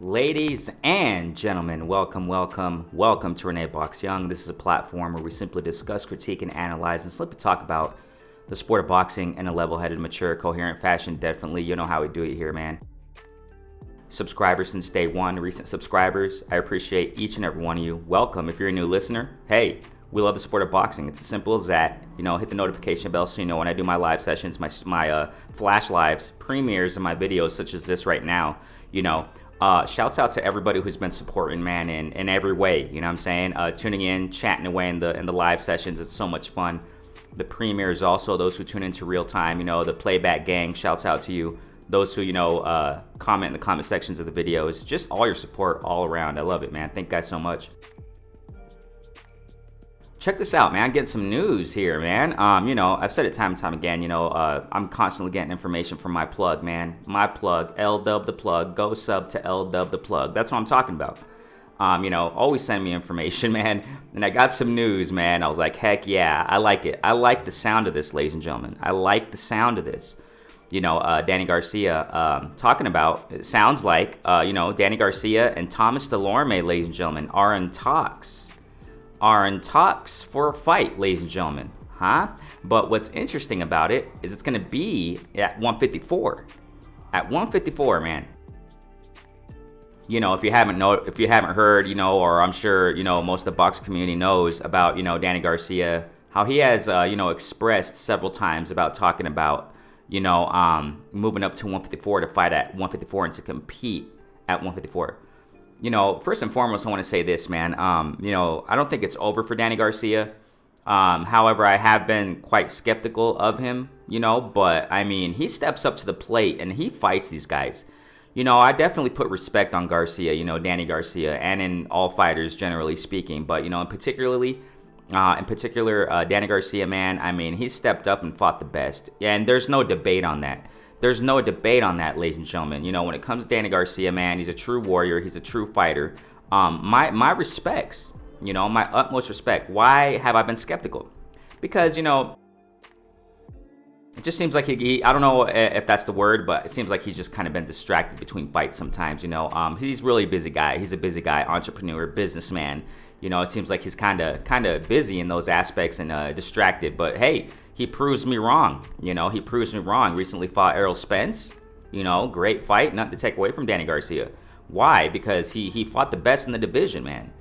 Ladies and gentlemen, welcome to Renee Box Young. This is a platform where we simply discuss, critique, and analyze, and simply talk about the sport of boxing in a level-headed, mature, coherent fashion. Definitely, you know how we do it here, man. Subscribers since day one, recent subscribers, I appreciate each and every one of you. Welcome. If you're a new listener, hey, we love the sport of boxing. It's as simple as that. Hit the notification bell so you know when I do my live sessions, my flash lives, premieres, and my videos such as this right now. Shouts out to everybody who's been supporting, man, in every way. You know what I'm saying? Tuning in, chatting away in the live sessions. It's so much fun. The premieres also, those who tune into real time, the playback gang, shouts out to you. Those who, comment in the comment sections of the videos. Just all your support all around. I love it, man. Thank you guys so much. Check this out, man. Getting some news here, man. I've said it time and time again. I'm constantly getting information from my plug, man. My plug, L-Dub the plug. Go sub to L-Dub the plug. That's what I'm talking about. Always send me information, man. And I got some news, man. I was like, heck yeah, I like it. I like the sound of this, ladies and gentlemen. I like the sound of this. Danny Garcia talking about, it sounds like, Danny Garcia and Thomas Delorme, ladies and gentlemen, are in talks for a fight, ladies and gentlemen, But what's interesting about it is it's going to be at 154. At 154, man. If you haven't heard, or I'm sure, most of the box community knows about, Danny Garcia, how he has, expressed several times about talking about, moving up to 154 to fight at 154 and to compete at 154. First and foremost, I want to say this, man. I don't think it's over for Danny Garcia. However, I have been quite skeptical of him, but I mean, he steps up to the plate and he fights these guys. I definitely put respect on Garcia, Danny Garcia, and in all fighters, generally speaking. But, in particular, Danny Garcia, man, I mean, he stepped up and fought the best. And there's no debate on that. There's no debate on that, ladies and gentlemen. When it comes to Danny Garcia, man, he's a true warrior. He's a true fighter. My respects, my utmost respect. Why have I been skeptical? Because, it just seems like he I don't know if that's the word, but it seems like he's just kind of been distracted between fights sometimes, He's really a busy guy. He's a busy guy, entrepreneur, businessman. It seems like he's kind of busy in those aspects and distracted. But hey, he proves me wrong. He proves me wrong. Recently fought Errol Spence. Great fight. Nothing to take away from Danny Garcia. Why? Because he fought the best in the division, man.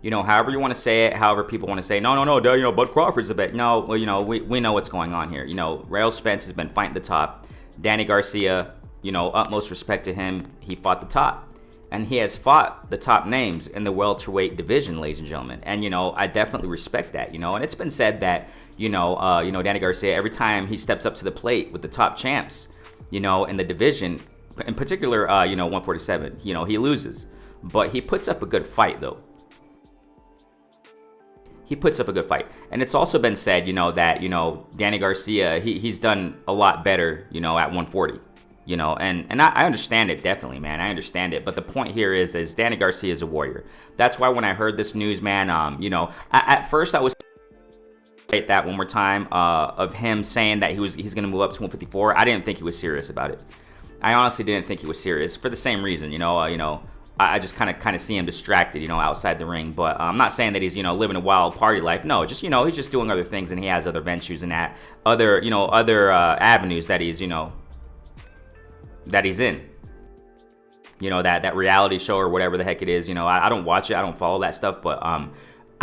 However you want to say it, however people want to say, no, Bud Crawford's the best. No, well, we know what's going on here. Errol Spence has been fighting the top. Danny Garcia, utmost respect to him. He fought the top. And he has fought the top names in the welterweight division, ladies and gentlemen. And, I definitely respect that, And it's been said that, Danny Garcia, every time he steps up to the plate with the top champs, in the division, in particular, 147, he loses. But he puts up a good fight, though. He puts up a good fight. And it's also been said, that, Danny Garcia, he's done a lot better, at 140. And I understand it, definitely, man. I understand it. But the point here is Danny Garcia is a warrior. That's why when I heard this news, man, at first I was that one more time of him saying that he's going to move up to 154. I didn't think he was serious about it. I honestly didn't think he was serious for the same reason, I just kind of see him distracted, outside the ring. But I'm not saying that he's, living a wild party life. No, just, he's just doing other things and he has other ventures and that other avenues that he's, that he's in, that reality show or whatever the heck it is. I don't watch it. I don't follow that stuff, but I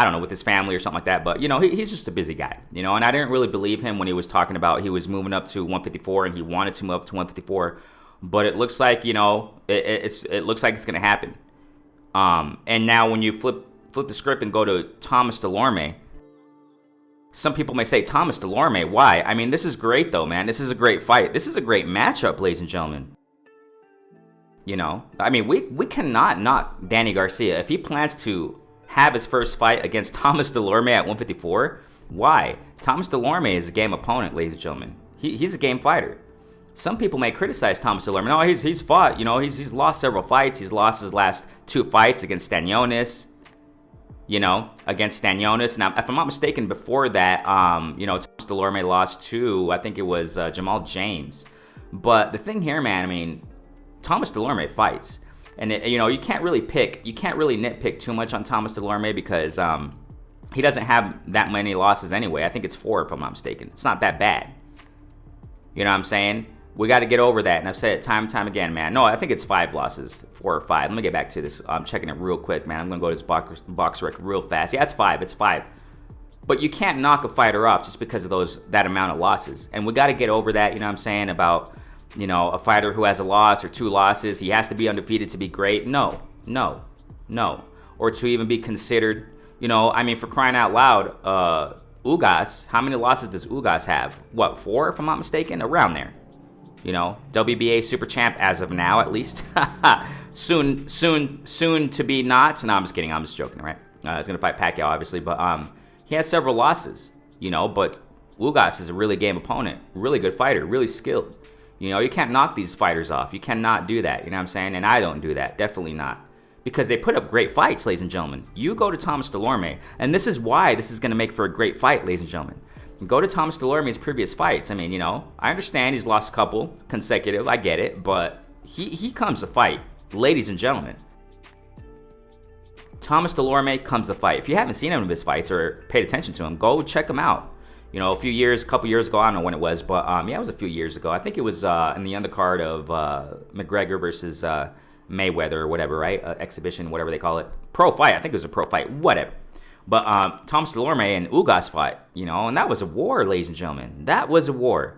don't know, with his family or something like that. But, he's just a busy guy, and I didn't really believe him when he was talking about he was moving up to 154 and he wanted to move up to 154. But it looks like, it looks like it's going to happen. And now when you flip the script and go to Thomas Delorme, some people may say, Thomas Delorme, why? I mean, this is great, though, man. This is a great fight. This is a great matchup, ladies and gentlemen. I mean, we cannot knock Danny Garcia. If he plans to have his first fight against Thomas Delorme at 154, why? Thomas Delorme is a game opponent, ladies and gentlemen. He's a game fighter. Some people may criticize Thomas Delorme. No, he's fought. He's lost several fights. He's lost his last 2 fights against Stanionis. Against Stanionis. Now, if I'm not mistaken, before that, Thomas Delorme lost to, I think it was Jamal James. But the thing here, man, I mean, Thomas Delorme fights. And you can't really nitpick too much on Thomas Dulorme because he doesn't have that many losses anyway. I think it's 4 if I'm not mistaken. It's not that bad. You know what I'm saying? We got to get over that, and I've said it time and time again, man. No, I think it's 5 losses, 4 or 5. Let me get back to this. I'm checking it real quick, man. I'm gonna go to this box record real fast. Yeah, it's 5. It's 5. But you can't knock a fighter off just because of that amount of losses, and we got to get over that. You know what I'm saying about a fighter who has a loss or 2 losses, he has to be undefeated to be great. No, or to even be considered. I mean, for crying out loud, Ugas. How many losses does Ugas have? What, 4 if I'm not mistaken? Around there. WBA super champ as of now, at least. soon to be not. No, I'm just kidding. I'm just joking, right? He's gonna fight Pacquiao, obviously, but he has several losses. But Ugas is a really game opponent, really good fighter, really skilled. You can't knock these fighters off. You cannot do that. You know what I'm saying? And I don't do that. Definitely not. Because they put up great fights, ladies and gentlemen. You go to Thomas Dulorme, and this is why this is gonna make for a great fight, ladies and gentlemen. Go to Thomas Dulorme's previous fights. I mean, I understand he's lost a couple consecutive. I get it, but he comes to fight, ladies and gentlemen. Thomas Dulorme comes to fight. If you haven't seen any of his fights or paid attention to him, go check him out. A couple years ago, I don't know when it was, but it was a few years ago. I think it was in the undercard of McGregor versus Mayweather or whatever, right? Exhibition, whatever they call it. Pro fight. I think it was a pro fight. Whatever. But Thomas Dulorme and Ugas fight, and that was a war, ladies and gentlemen. That was a war.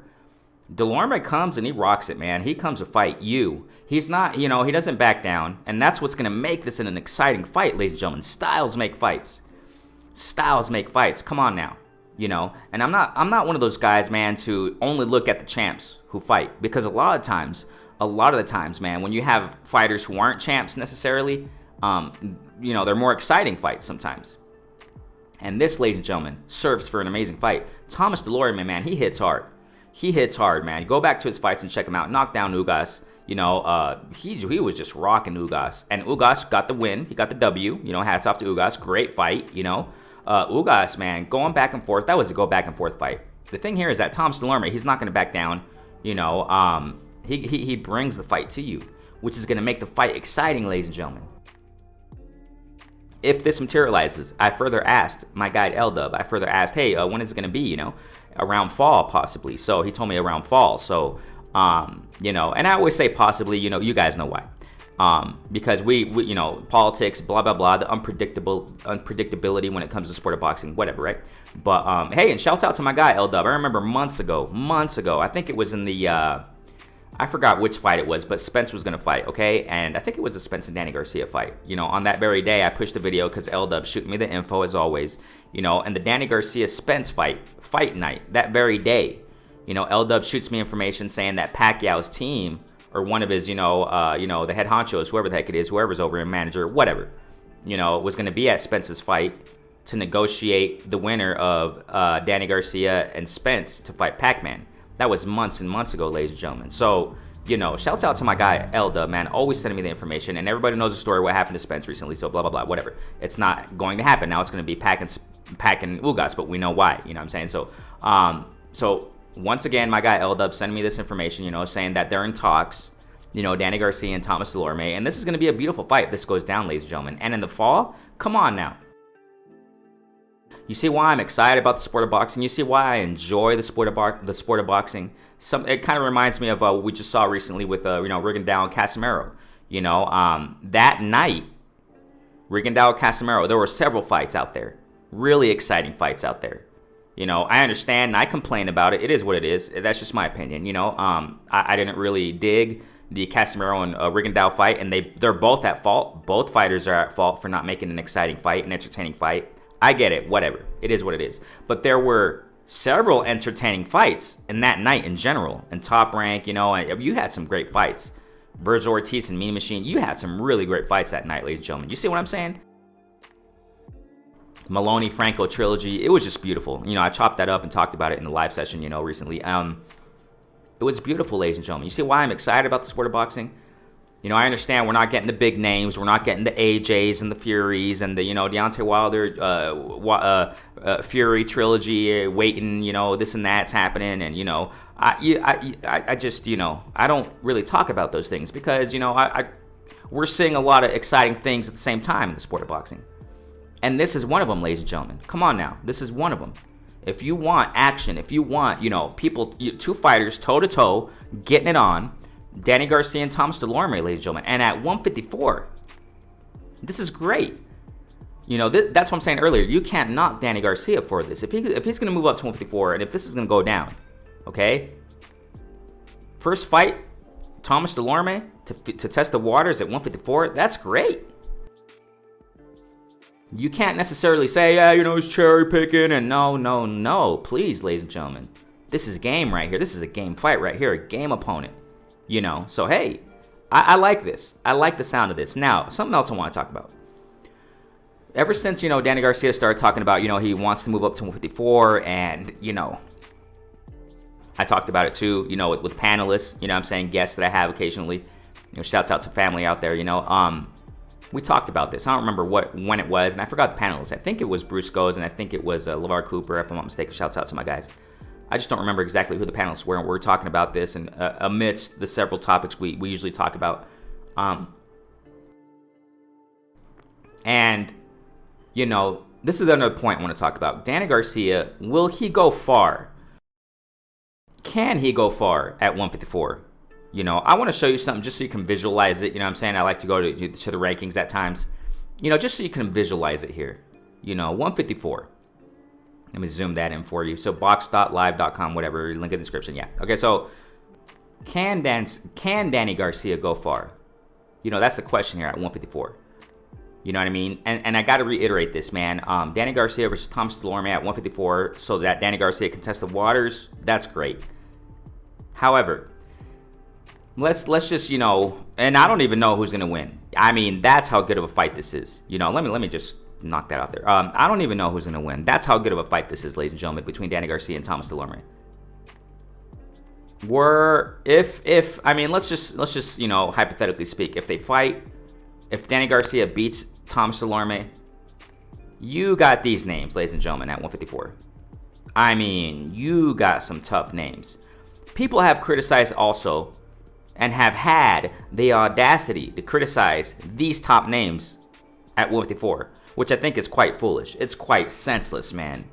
Dulorme comes and he rocks it, man. He comes to fight you. He's not, he doesn't back down. And that's what's going to make this an exciting fight, ladies and gentlemen. Styles make fights. Styles make fights. Come on now. And I'm not one of those guys, man, to only look at the champs who fight. Because a lot of the times, man, when you have fighters who aren't champs necessarily, they're more exciting fights sometimes. And this, ladies and gentlemen, serves for an amazing fight. Thomas Delore, man, he hits hard. He hits hard, man. Go back to his fights and check him out. Knock down Ugas. He was just rocking Ugas. And Ugas got the win. He got the W. Hats off to Ugas. Great fight, Ugas, man, going back and forth. That was a go back and forth fight. The thing here is that Thomas Dulorme, he's not going to back down. He brings the fight to you, which is going to make the fight exciting, ladies and gentlemen. If this materializes, I further asked my guy L-Dub, hey, when is it going to be, around fall possibly. So he told me around fall. So, and I always say possibly, you guys know why. Because we politics, blah, blah, blah, the unpredictability when it comes to sport of boxing, whatever, right? But, hey, and shouts out to my guy L-Dub. I remember months ago, I think it was in the, I forgot which fight it was, but Spence was going to fight, okay? And I think it was the Spence and Danny Garcia fight. On that very day, I pushed the video because L-Dub shoot me the info as always. And the Danny Garcia-Spence fight night, that very day, L-Dub shoots me information saying that Pacquiao's team, or one of his, the head honchos, whoever the heck it is, whoever's over him, manager, whatever, was going to be at Spence's fight to negotiate the winner of Danny Garcia and Spence to fight Pac-Man. That was months and months ago, ladies and gentlemen. So, shouts out to my guy, Elda, man, always sending me the information. And everybody knows the story, what happened to Spence recently, so blah, blah, blah, whatever. It's not going to happen. Now it's going to be Pac and Ugas, but we know why, you know what I'm saying? So once again, my guy, Elda, sending me this information, saying that they're in talks, Danny Garcia and Thomas Dulorme. And this is going to be a beautiful fight if this goes down, ladies and gentlemen. And in the fall, come on now. You see why I'm excited about the sport of boxing. You see why I enjoy the sport of boxing. It kind of reminds me of what we just saw recently with Rigondeaux and Casimero. That night, Rigondeaux and Casimero, there were several fights out there, really exciting fights out there. I understand and I complain about it. It is what it is. That's just my opinion. I didn't really dig the Casimero and Rigondeaux fight, and they're both at fault. Both fighters are at fault for not making an exciting fight, an entertaining fight. I get it, whatever. It is what it is. But there were several entertaining fights in that night in general. And Top Rank, and you had some great fights. Virgil Ortiz and Mean Machine, you had some really great fights that night, ladies and gentlemen. You see what I'm saying? Maloney Franco trilogy, it was just beautiful. I chopped that up and talked about it in the live session, recently. It was beautiful, ladies and gentlemen. You see why I'm excited about the sport of boxing? I understand we're not getting the big names. We're not getting the AJs and the Furies and the, Deontay Wilder, Fury trilogy waiting, this and that's happening. And, I just, I don't really talk about those things because, We're seeing a lot of exciting things at the same time in the sport of boxing. And this is one of them, ladies and gentlemen. Come on now. This is one of them. If you want action, if you want, people, two fighters toe-to-toe, getting it on, Danny Garcia and Thomas Delorme, ladies and gentlemen. And at 154, this is great. That's what I'm saying earlier. You can't knock Danny Garcia for this. If he's going to move up to 154, and if this is going to go down, okay? First fight, Thomas Delorme to test the waters at 154, that's great. You can't necessarily say, yeah, he's cherry picking, and no. Please, ladies and gentlemen. This is game right here. This is a game fight right here, a game opponent. So hey, I like this. I like the sound of this. Now, something else I want to talk about. Ever since, Danny Garcia started talking about, he wants to move up to 154, and, I talked about it too, with panelists, I'm saying guests that I have occasionally. Shouts out to family out there, we talked about this. I don't remember when it was, and I forgot the panelists. I think it was Bruce Goes, and I think it was LeVar Cooper, if I'm not mistaken. Shouts out to my guys. I just don't remember exactly who the panelists were. We're talking about this, and amidst the several topics we usually talk about. And, this is another point I want to talk about. Danny Garcia, will he go far? Can he go far at 154? I want to show you something just so you can visualize it. I'm saying? I like to go to the rankings at times. Just so you can visualize it here. 154. Let me zoom that in for you. So box.live.com, whatever, link in the description. Yeah. Okay, so can Danny Garcia go far? That's the question here at 154. You know what I mean? And I got to reiterate this, man. Danny Garcia versus Thomas Delorme at 154 so that Danny Garcia can test the waters. That's great. However, let's just, and I don't even know who's going to win. I mean, that's how good of a fight this is. Let me just knock that out there. I don't even know who's going to win. That's how good of a fight this is, ladies and gentlemen, between Danny Garcia and Thomas Delorme. Let's just, hypothetically speak, if they fight, if Danny Garcia beats Thomas Delorme, you got these names, ladies and gentlemen, at 154. I mean, you got some tough names. People have criticized also and have had the audacity to criticize these top names at 154, which I think is quite foolish. It's quite senseless, man.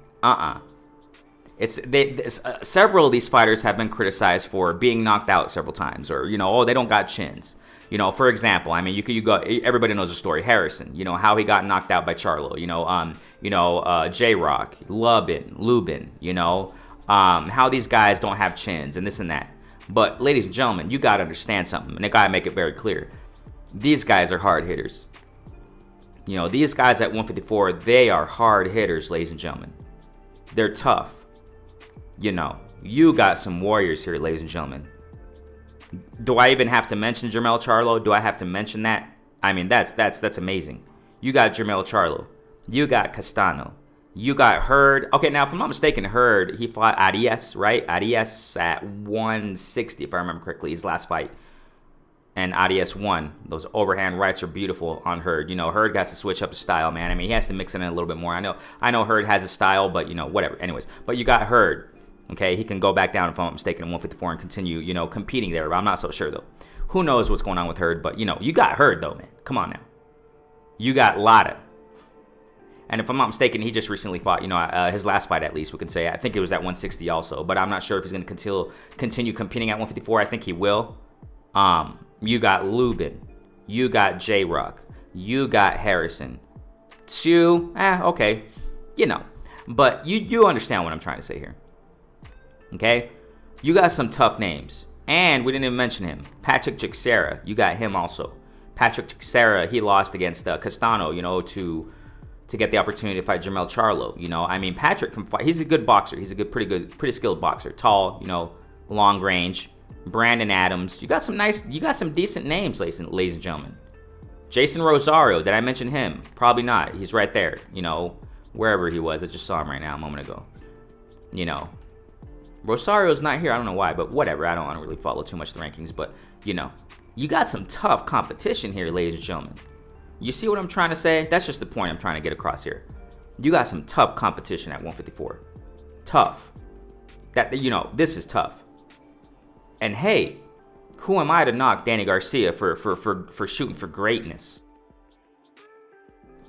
Several of these fighters have been criticized for being knocked out several times, or they don't got chins. For example, I mean, you go. Everybody knows the story. Harrison, how he got knocked out by Charlo. J-Rock, Lubin. How these guys don't have chins and this and that. But ladies and gentlemen, you gotta understand something, and I gotta make it very clear. These guys are hard hitters. These guys at 154, they are hard hitters, ladies and gentlemen. They're tough. You got some warriors here, ladies and gentlemen. Do I even have to mention Jermell Charlo? Do I have to mention that? I mean, that's amazing. You got Jermell Charlo. You got Castano. You got Hurd. Okay, now, if I'm not mistaken, Hurd, he fought Arias, right? Arias at 160, if I remember correctly, his last fight. And Arias won. Those overhand rights are beautiful on Hurd. Hurd has to switch up his style, man. I mean, he has to mix it in a little bit more. I know Hurd has a style, but, whatever. Anyways, but you got Hurd. Okay, he can go back down, if I'm not mistaken, in 154 and continue, competing there. But I'm not so sure, though. Who knows what's going on with Hurd? But, you got Hurd, though, man. Come on now. You got Lara. And if I'm not mistaken, he just recently fought, his last fight, at least, we can say. I think it was at 160 also. But I'm not sure if he's going to continue competing at 154. I think he will. You got Lubin. You got J-Rock. You got Harrison. Okay. But you understand what I'm trying to say here. Okay? You got some tough names. And we didn't even mention him. Patrick Teixeira. You got him also. Patrick Teixeira, he lost against Castano, to get the opportunity to fight Jermell Charlo. I mean, Patrick can fight. He's a good boxer. He's a pretty skilled boxer. Tall, long range. Brandon Adams. You got some decent names, ladies and gentlemen. Jason Rosario, did I mention him? Probably not. He's right there, wherever he was. I just saw him right now a moment ago. Rosario's not here. I don't know why, but whatever. I don't really follow too much the rankings, but, you got some tough competition here, ladies and gentlemen. You see what I'm trying to say? That's just the point I'm trying to get across here. You got some tough competition at 154. Tough. This is tough. And hey, Who am I to knock Danny Garcia for shooting for greatness?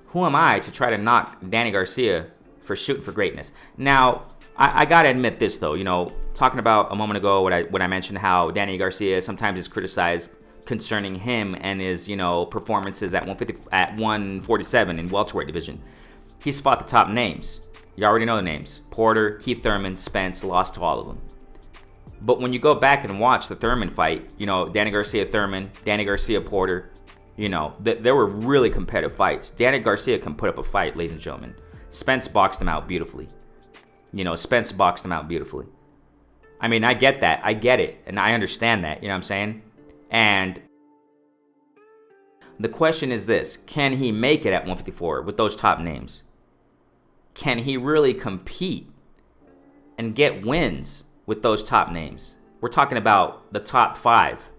Who am I to try to knock Danny Garcia for shooting for greatness? Now, I gotta admit this though, talking about a moment ago when I mentioned how Danny Garcia sometimes is criticized concerning him and his, performances at 147 in welterweight division. He's fought the top names. You already know the names. Porter, Keith Thurman, Spence, lost to all of them. But when you go back and watch the Thurman fight, Danny Garcia Thurman, Danny Garcia Porter, there were really competitive fights. Danny Garcia can put up a fight, ladies and gentlemen. Spence boxed him out beautifully. Spence boxed him out beautifully. I mean, I get that. I get it. And I understand that. You know what I'm saying? And the question is this. Can he make it at 154 with those top names? Can he really compete and get wins with those top names? We're talking about the top 5.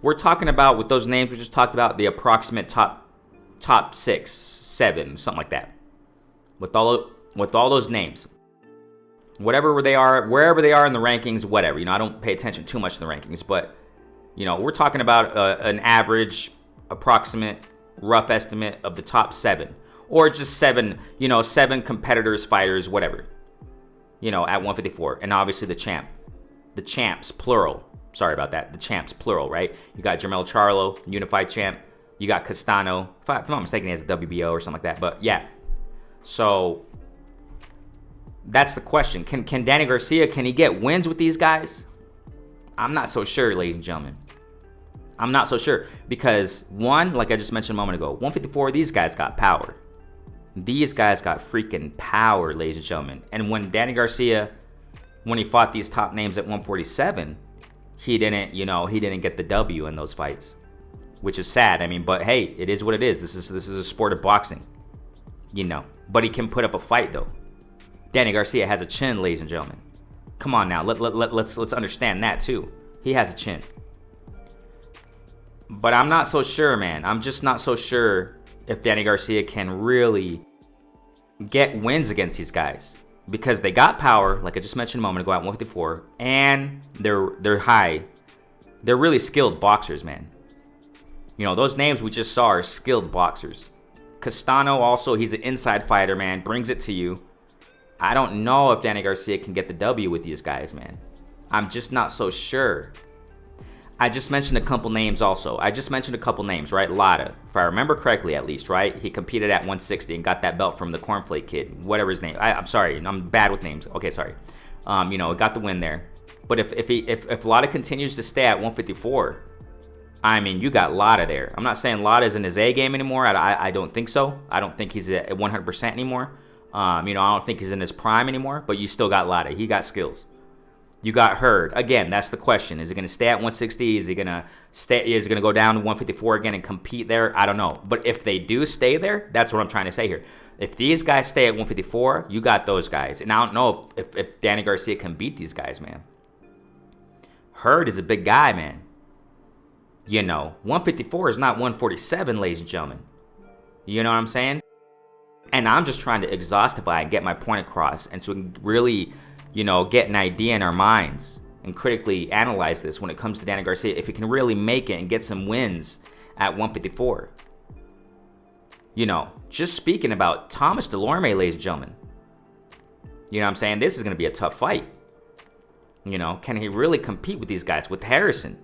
We're talking about, with those names we just talked about, the approximate top 6, 7, something like that. With all those names. Whatever they are, wherever they are in the rankings, whatever. I don't pay attention too much to the rankings, but we're talking about an average, approximate, rough estimate of the top 7, or just 7, 7 competitors, fighters, whatever. At 154, and obviously the champs, plural. Sorry about that. The champs, plural, right? You got Jermell Charlo, unified champ. You got Castano. If I'm not mistaken, he has a WBO or something like that. But yeah, so that's the question. Can Danny Garcia, can he get wins with these guys? I'm not so sure, ladies and gentlemen. I'm not so sure. Because, one, like I just mentioned a moment ago, 154, these guys got power. These guys got freaking power, ladies and gentlemen. And when Danny Garcia, when he fought these top names at 147, he didn't get the W in those fights. Which is sad. I mean, but hey, it is what it is. This is a sport of boxing. But he can put up a fight, though. Danny Garcia has a chin, ladies and gentlemen. Come on now, let's understand that too. He has a chin. But I'm not so sure, man. I'm just not so sure if Danny Garcia can really get wins against these guys, because they got power, like I just mentioned a moment ago, at 154, and they're high. They're really skilled boxers, man. Those names we just saw are skilled boxers. Castano also, he's an inside fighter, man. Brings it to you. I don't know if Danny Garcia can get the W with these guys, man. I'm just not so sure. I just mentioned a couple names also. Right? Lada, if I remember correctly at least, right? He competed at 160 and got that belt from the Cornflake Kid, whatever his name. I'm sorry, I'm bad with names. Okay, sorry. Got the win there. But if Lada continues to stay at 154, I mean, you got Lada there. I'm not saying Lada's in his A game anymore. I don't think so. I don't think he's at 100% anymore. I don't think he's in his prime anymore, but you still got Lada. He got skills. You got Hurd. Again, that's the question. Is he going to stay at 160? Is he going to go down to 154 again and compete there? I don't know. But if they do stay there, that's what I'm trying to say here. If these guys stay at 154, you got those guys. And I don't know if Danny Garcia can beat these guys, man. Hurd is a big guy, man. 154 is not 147, ladies and gentlemen. You know what I'm saying? And I'm just trying to exhaustify and get my point across, and so really, get an idea in our minds and critically analyze this when it comes to Danny Garcia, if he can really make it and get some wins at 154. Just speaking about Thomas Delorme, ladies and gentlemen. You know what I'm saying? This is going to be a tough fight. Can he really compete with these guys? With Harrison?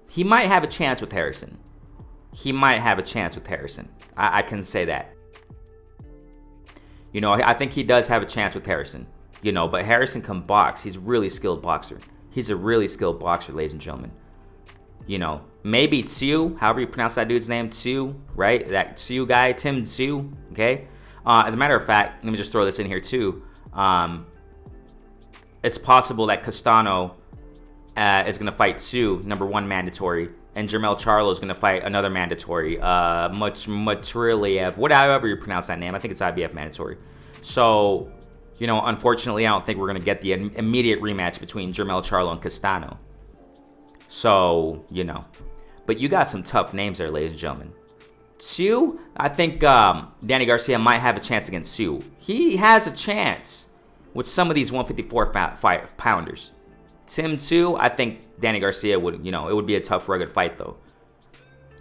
He might have a chance with Harrison. I can say that. I think he does have a chance with Harrison. But Harrison can box. He's a really skilled boxer. Ladies and gentlemen. Maybe Tsu, however you pronounce that dude's name, Tsu, right? That Tsu guy, Tim Tsu, okay? As a matter of fact, let me just throw this in here too. It's possible that Castano is going to fight Tsu, number 1 mandatory, and Jermell Charlo is going to fight another mandatory, Matriliev, whatever you pronounce that name. I think it's IBF mandatory. So, unfortunately, I don't think we're going to get the immediate rematch between Jermell Charlo and Castano. So, But you got some tough names there, ladies and gentlemen. Tsu, I think Danny Garcia might have a chance against Tsu. He has a chance with some of these 154 pounders. Tim Tszyu, I think Danny Garcia would, it would be a tough, rugged fight, though.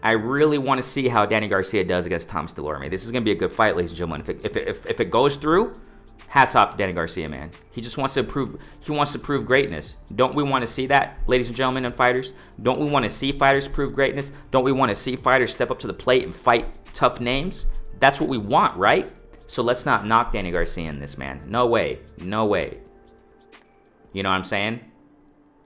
I really want to see how Danny Garcia does against Thomas Delorme. This is going to be a good fight, ladies and gentlemen. If it goes through, hats off to Danny Garcia, man. He just wants to prove greatness. Don't we want to see that, ladies and gentlemen and fighters? Don't we want to see fighters prove greatness? Don't we want to see fighters step up to the plate and fight tough names? That's what we want, right? So let's not knock Danny Garcia in this, man. No way. No way. You know what I'm saying?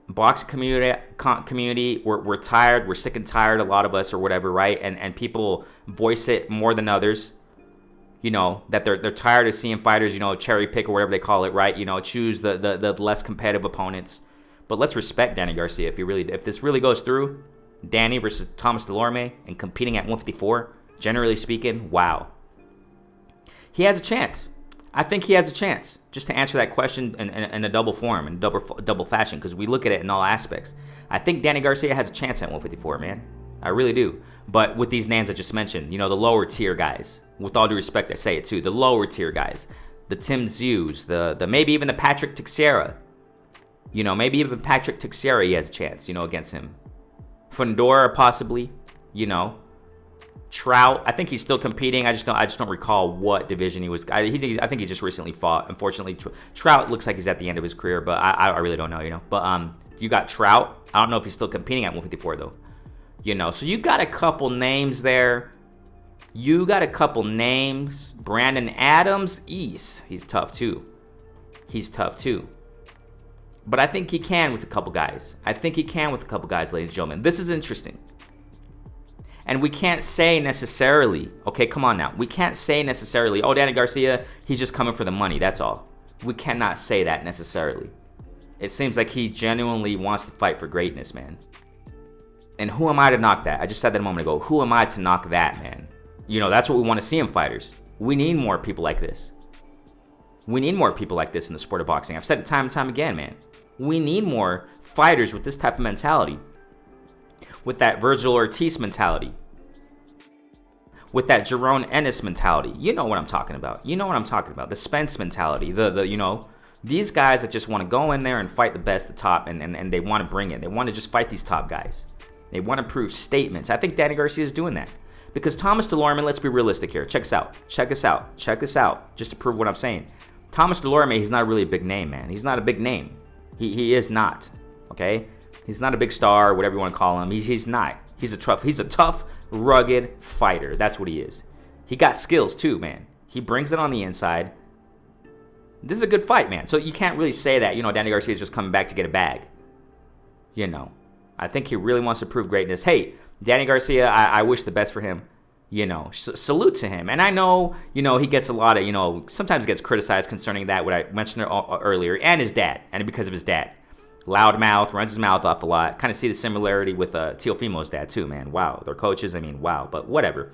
Boxing community, we're tired. We're sick and tired, a lot of us or whatever, right? And people voice it more than others. That they're tired of seeing fighters, cherry pick or whatever they call it, right? Choose the less competitive opponents. But let's respect Danny Garcia if this really goes through. Danny versus Thomas Dulorme and competing at 154, generally speaking, wow. He has a chance. I think he has a chance. Just to answer that question in a double form, in double fashion, because we look at it in all aspects. I think Danny Garcia has a chance at 154, man. I really do. But with these names I just mentioned, the lower tier guys, with all due respect, I say it too, the lower tier guys, the Tim Tszyus, the maybe even the Patrick Teixeira, maybe even Patrick Teixeira, he has a chance, against him. Fundora possibly, Trout, I think he's still competing. I just don't recall what division he was. I think he just recently fought. Unfortunately, Trout looks like he's at the end of his career, but I really don't know, But you got Trout. I don't know if he's still competing at 154 though. So you got a couple names there. You got a couple names. Brandon Adams, he's tough too. But I think he can with a couple guys. Ladies and gentlemen. This is interesting. And we can't say necessarily, okay, come on now. We can't say necessarily, oh, Danny Garcia, he's just coming for the money. That's all. We cannot say that necessarily. It seems like he genuinely wants to fight for greatness, man. And who am I to knock that? I just said that a moment ago. Who am I to knock that, man? That's what we want to see in fighters. We need more people like this. We need more people like this in the sport of boxing. I've said it time and time again, man. We need more fighters with this type of mentality. With that Virgil Ortiz mentality. With that Jerome Ennis mentality. You know what I'm talking about. The Spence mentality. These guys that just want to go in there and fight the best, the top, and they want to bring it. They want to just fight these top guys. They want to prove statements. I think Danny Garcia is doing that. Because Thomas Dulorme, let's be realistic here. Check this out. Just to prove what I'm saying. Thomas Dulorme, he's not really a big name, man. He's not a big name. He is not. Okay? He's not a big star, whatever you want to call him. He's not. He's a tough, rugged fighter. That's what he is. He got skills too, man. He brings it on the inside. This is a good fight, man. So you can't really say that, Danny Garcia is just coming back to get a bag. I think he really wants to prove greatness. Hey, Danny Garcia, I wish the best for him. Salute to him. And I know, he gets a lot of, sometimes gets criticized concerning that, what I mentioned earlier, and his dad, and because of his dad. Loud mouth, runs his mouth off a lot. Kind of see the similarity with Teofimo's dad too, man. Wow, they're coaches. Wow, but whatever.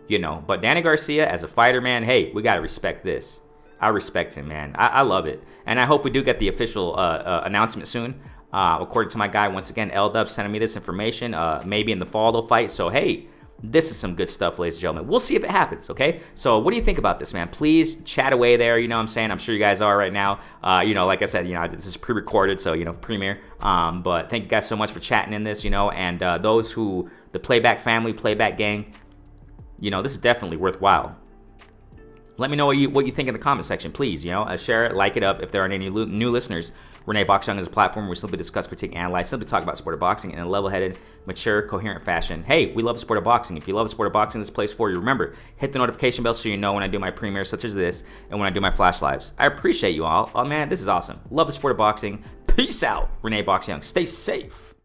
But Danny Garcia, as a fighter, man, hey, we got to respect this. I respect him, man. I love it. And I hope we do get the official announcement soon. According to my guy, once again, L-Dub sending me this information. Maybe in the fall they'll fight. So, hey, this is some good stuff, ladies and gentlemen. We'll see if it happens, okay? So what do you think about this, man? Please chat away there. You know what I'm saying? I'm sure you guys are right now. Like I said, this is pre-recorded, so, premiere. But thank you guys so much for chatting in this, and those who, the Playback family, Playback gang, this is definitely worthwhile. Let me know what you think in the comment section, please. Share it, like it up. If there aren't any new listeners, Renee Box Young is a platform where we simply discuss, critique, analyze, simply talk about sport of boxing in a level-headed, mature, coherent fashion. Hey, we love the sport of boxing. If you love the sport of boxing, this place for you. Remember, hit the notification bell so you know when I do my premieres such as this and when I do my flash lives. I appreciate you all. Oh man, this is awesome. Love the sport of boxing. Peace out, Renee Box Young. Stay safe.